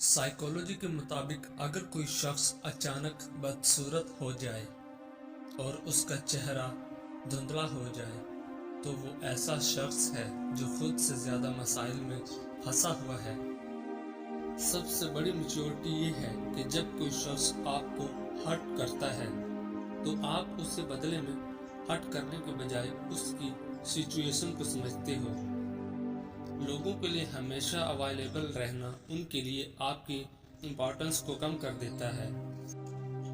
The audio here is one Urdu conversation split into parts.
سائیکولوجی کے مطابق اگر کوئی شخص اچانک بدصورت ہو جائے اور اس کا چہرہ دھندلا ہو جائے تو وہ ایسا شخص ہے جو خود سے زیادہ مسائل میں پھنسا ہوا ہے۔ سب سے بڑی میچورٹی یہ ہے کہ جب کوئی شخص آپ کو ہرٹ کرتا ہے تو آپ اس سے بدلے میں ہرٹ کرنے کے بجائے اس کی سچویشن کو سمجھتے ہو۔ لوگوں کے لیے ہمیشہ اویلیبل رہنا ان کے لیے آپ کی امپورٹنس کو کم کر دیتا ہے۔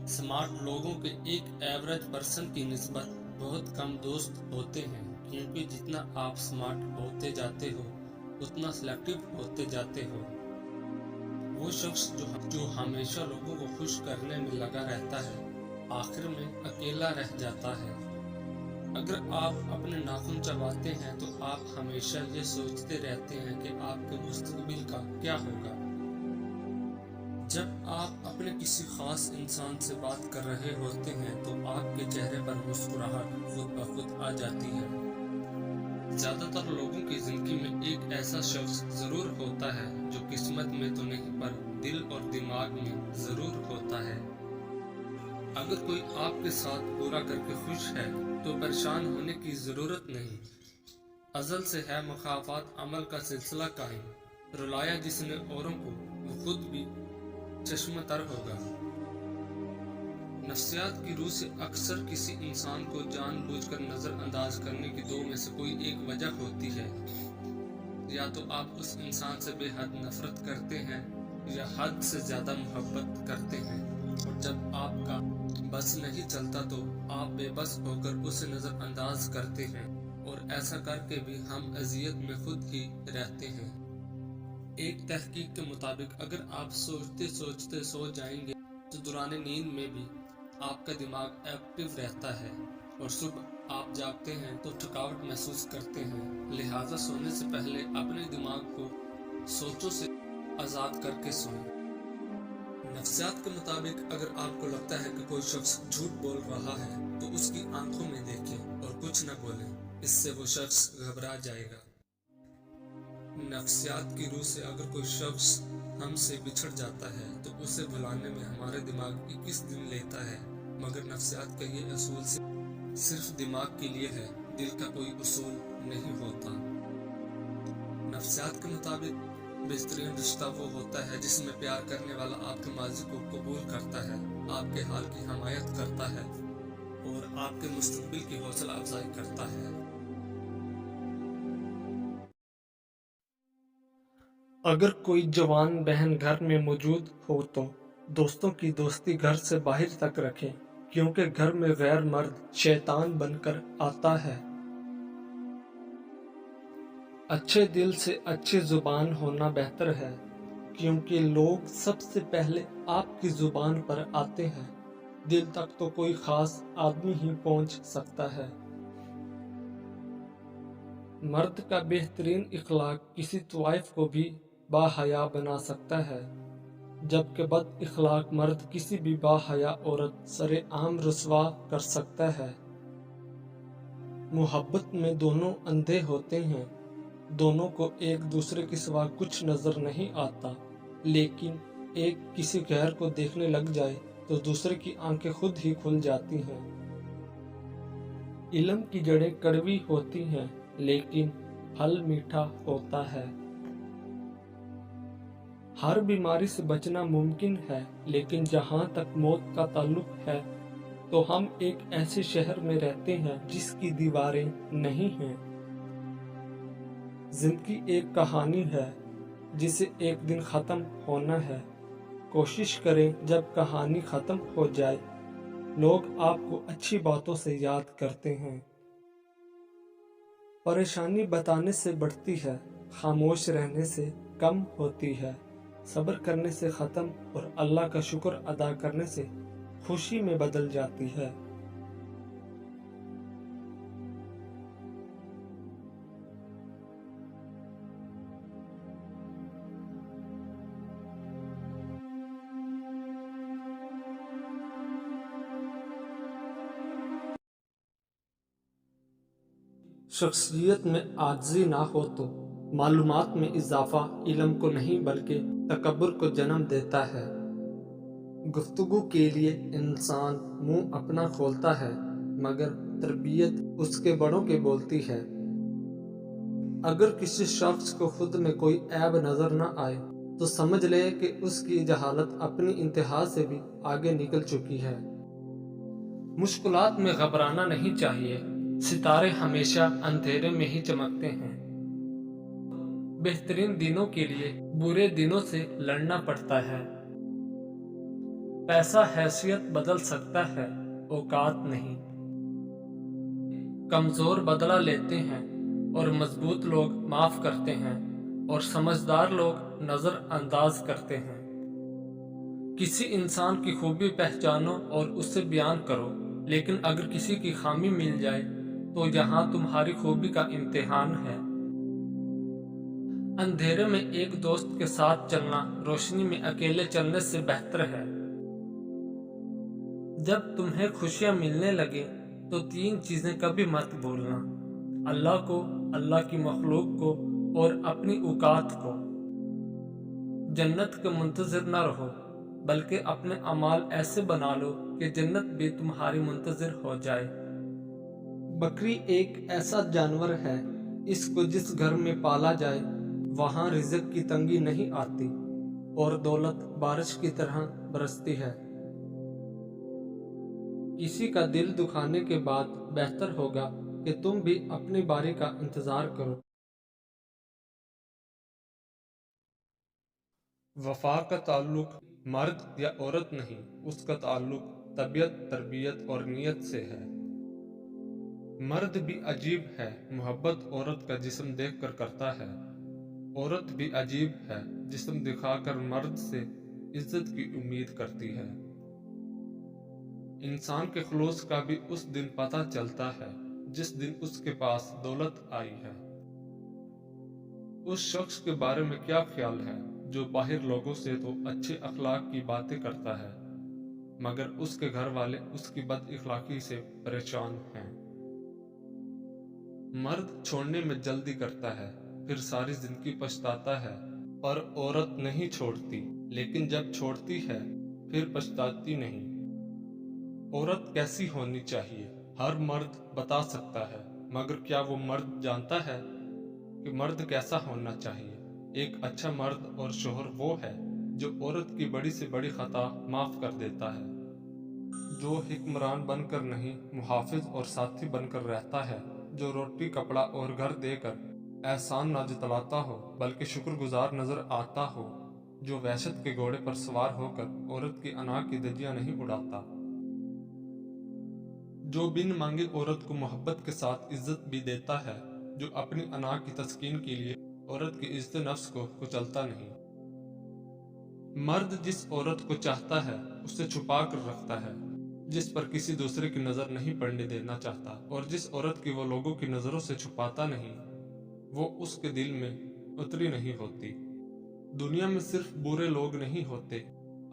سمارٹ لوگوں کے ایک ایوریج پرسن کی نسبت بہت کم دوست ہوتے ہیں، کیونکہ جتنا آپ سمارٹ ہوتے جاتے ہو اتنا سلیکٹو ہوتے جاتے ہو۔ وہ شخص جو ہمیشہ لوگوں کو خوش کرنے میں لگا رہتا ہے آخر میں اکیلا رہ جاتا ہے۔ اگر آپ اپنے ناخن چباتے ہیں تو آپ ہمیشہ یہ سوچتے رہتے ہیں کہ آپ کے مستقبل کا کیا ہوگا۔ جب آپ اپنے کسی خاص انسان سے بات کر رہے ہوتے ہیں تو آپ کے چہرے پر مسکراہٹ خود بخود آ جاتی ہے۔ زیادہ تر لوگوں کی زندگی میں ایک ایسا شخص ضرور ہوتا ہے جو قسمت میں تو نہیں پر دل اور دماغ میں ضرور ہوتا ہے۔ اگر کوئی آپ کے ساتھ پورا کر کے خوش ہے تو پریشان ہونے کی ضرورت نہیں۔ ازل سے ہے مخافات عمل کا سلسلہ قائم، رلایا جس نے اوروں کو وہ خود بھی چشم تر ہوگا۔ نفسیات کی روح سے اکثر کسی انسان کو جان بوجھ کر نظر انداز کرنے کی دو میں سے کوئی ایک وجہ ہوتی ہے۔ یا تو آپ اس انسان سے بے حد نفرت کرتے ہیں یا حد سے زیادہ محبت کرتے ہیں، اور جب آپ کا بس نہیں چلتا تو آپ بے بس ہو کر اسے نظر انداز کرتے ہیں، اور ایسا کر کے بھی ہم اذیت میں خود ہی رہتے ہیں۔ ایک تحقیق کے مطابق اگر آپ سوچتے سوچتے سو جائیں گے تو دوران نیند میں بھی آپ کا دماغ ایکٹیو رہتا ہے، اور صبح آپ جاگتے ہیں تو تھکاوٹ محسوس کرتے ہیں۔ لہٰذا سونے سے پہلے اپنے دماغ کو سوچوں سے آزاد کر کے سوئیں۔ نفسیات کے مطابق اگر آپ کو لگتا ہے کہ کوئی شخص جھوٹ بول رہا ہے تو اس کی آنکھوں میں دیکھیں اور کچھ نہ بولیں، اس سے وہ شخص گھبرا جائے گا۔ نفسیات کی روح سے اگر کوئی شخص ہم سے بچھڑ جاتا ہے تو اسے بھلانے میں ہمارے دماغ 21 دن لیتا ہے، مگر نفسیات کا یہ اصول صرف دماغ کے لیے ہے، دل کا کوئی اصول نہیں ہوتا۔ نفسیات کے مطابق بہترین رشتہ وہ ہوتا ہے جس میں پیار کرنے والا آپ کے ماضی کو قبول کرتا ہے، آپ کے حال کی حمایت کرتا ہے اور آپ کے مستقبل کی حوصلہ افزائی کرتا ہے۔ اگر کوئی جوان بہن گھر میں موجود ہو تو دوستوں کی دوستی گھر سے باہر تک رکھیں، کیونکہ گھر میں غیر مرد شیطان بن کر آتا ہے۔ اچھے دل سے اچھی زبان ہونا بہتر ہے، کیونکہ لوگ سب سے پہلے آپ کی زبان پر آتے ہیں، دل تک تو کوئی خاص آدمی ہی پہنچ سکتا ہے۔ مرد کا بہترین اخلاق کسی طوائف کو بھی باحیا بنا سکتا ہے، جبکہ بد اخلاق مرد کسی بھی باحیا عورت سرِ عام رسوا کر سکتا ہے۔ محبت میں دونوں اندھے ہوتے ہیں، دونوں کو ایک دوسرے کے سوا کچھ نظر نہیں آتا، لیکن ایک کسی غیر کو دیکھنے لگ جائے تو دوسرے کی آنکھیں خود ہی کھل جاتی ہیں۔ علم کی جڑیں کڑوی ہوتی ہیں لیکن پھل میٹھا ہوتا ہے۔ ہر بیماری سے بچنا ممکن ہے، لیکن جہاں تک موت کا تعلق ہے تو ہم ایک ایسے شہر میں رہتے ہیں جس کی دیواریں نہیں ہیں۔ زندگی ایک کہانی ہے جسے ایک دن ختم ہونا ہے۔ کوشش کریں جب کہانی ختم ہو جائے لوگ آپ کو اچھی باتوں سے یاد کرتے ہیں۔ پریشانی بتانے سے بڑھتی ہے، خاموش رہنے سے کم ہوتی ہے، صبر کرنے سے ختم اور اللہ کا شکر ادا کرنے سے خوشی میں بدل جاتی ہے۔ شخصیت میں عاجزی نہ ہو تو معلومات میں اضافہ علم کو نہیں بلکہ تکبر کو جنم دیتا ہے۔ گفتگو کے لیے انسان منہ اپنا کھولتا ہے مگر تربیت اس کے بڑوں کی بولتی ہے۔ اگر کسی شخص کو خود میں کوئی عیب نظر نہ آئے تو سمجھ لے کہ اس کی جہالت اپنی انتہا سے بھی آگے نکل چکی ہے۔ مشکلات میں گھبرانا نہیں چاہیے، ستارے ہمیشہ اندھیرے میں ہی چمکتے ہیں۔ بہترین دنوں کے لیے برے دنوں سے لڑنا پڑتا ہے۔ پیسہ حیثیت بدل سکتا ہے، اوقات نہیں۔ کمزور بدلہ لیتے ہیں اور مضبوط لوگ معاف کرتے ہیں اور سمجھدار لوگ نظر انداز کرتے ہیں۔ کسی انسان کی خوبی پہچانو اور اسے بیان کرو، لیکن اگر کسی کی خامی مل جائے تو یہاں تمہاری خوبی کا امتحان ہے۔ اندھیرے میں ایک دوست کے ساتھ چلنا روشنی میں اکیلے چلنے سے بہتر ہے۔ جب تمہیں خوشیاں ملنے لگے تو 3 چیزیں کبھی مت بھولنا: اللہ کو، اللہ کی مخلوق کو اور اپنی اوقات کو۔ جنت کے منتظر نہ رہو بلکہ اپنے اعمال ایسے بنا لو کہ جنت بھی تمہاری منتظر ہو جائے۔ بکری ایک ایسا جانور ہے، اس کو جس گھر میں پالا جائے وہاں رزق کی تنگی نہیں آتی اور دولت بارش کی طرح برستی ہے۔ کسی کا دل دکھانے کے بعد بہتر ہوگا کہ تم بھی اپنی باری کا انتظار کرو۔ وفا کا تعلق مرد یا عورت نہیں، اس کا تعلق طبیعت، تربیت اور نیت سے ہے۔ مرد بھی عجیب ہے، محبت عورت کا جسم دیکھ کر کرتا ہے۔ عورت بھی عجیب ہے، جسم دکھا کر مرد سے عزت کی امید کرتی ہے۔ انسان کے خلوص کا بھی اس دن پتہ چلتا ہے جس دن اس کے پاس دولت آئی ہے۔ اس شخص کے بارے میں کیا خیال ہے جو باہر لوگوں سے تو اچھے اخلاق کی باتیں کرتا ہے مگر اس کے گھر والے اس کی بد اخلاقی سے پریشان ہیں۔ مرد چھوڑنے میں جلدی کرتا ہے، پھر ساری زندگی پچھتاتا ہے، اور عورت نہیں چھوڑتی، لیکن جب چھوڑتی ہے پھر پچھتاتی نہیں۔ عورت کیسی ہونی چاہیے ہر مرد بتا سکتا ہے، مگر کیا وہ مرد جانتا ہے کہ مرد کیسا ہونا چاہیے؟ ایک اچھا مرد اور شوہر وہ ہے جو عورت کی بڑی سے بڑی خطا معاف کر دیتا ہے، جو حکمران بن کر نہیں محافظ اور ساتھی بن کر رہتا ہے، جو روٹی کپڑا اور گھر دے کر احسان نہ جتلاتا ہو بلکہ شکر گزار نظر آتا ہو، جو وحشت کے گھوڑے پر سوار ہو کر عورت کی انا کی دھجیاں نہیں اڑاتا، جو بن مانگے عورت کو محبت کے ساتھ عزت بھی دیتا ہے، جو اپنی انا کی تسکین کے لیے عورت کی عزت نفس کو کچلتا نہیں۔ مرد جس عورت کو چاہتا ہے اسے چھپا کر رکھتا ہے، جس پر کسی دوسرے کی نظر نہیں پڑنے دینا چاہتا، اور جس عورت کی وہ لوگوں کی نظروں سے چھپاتا نہیں، وہ اس کے دل میں اتری نہیں ہوتی۔ دنیا میں صرف برے لوگ نہیں ہوتے،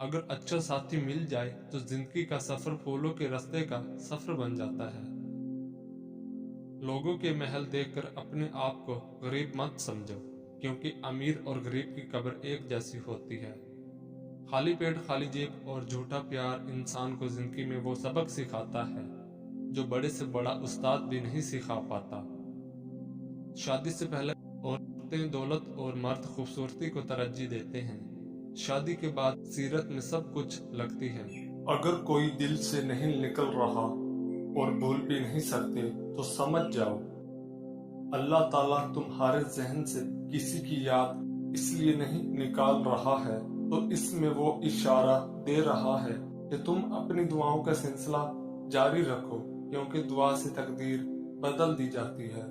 اگر اچھا ساتھی مل جائے تو زندگی کا سفر پھولوں کے رستے کا سفر بن جاتا ہے۔ لوگوں کے محل دیکھ کر اپنے آپ کو غریب مت سمجھو، کیونکہ امیر اور غریب کی قبر ایک جیسی ہوتی ہے۔ خالی پیٹ، خالی جیب اور جھوٹا پیار انسان کو زندگی میں وہ سبق سکھاتا ہے جو بڑے سے بڑا استاد بھی نہیں سکھا پاتا۔ شادی سے پہلے عورتیں دولت اور مرد خوبصورتی کو ترجیح دیتے ہیں، شادی کے بعد سیرت میں سب کچھ لگتی ہے۔ اگر کوئی دل سے نہیں نکل رہا اور بھول بھی نہیں سکتے تو سمجھ جاؤ اللہ تعالیٰ تمہارے ذہن سے کسی کی یاد اس لیے نہیں نکال رہا ہے تو اس میں وہ اشارہ دے رہا ہے کہ تم اپنی دعاؤں کا سلسلہ جاری رکھو، کیونکہ دعا سے تقدیر بدل دی جاتی ہے۔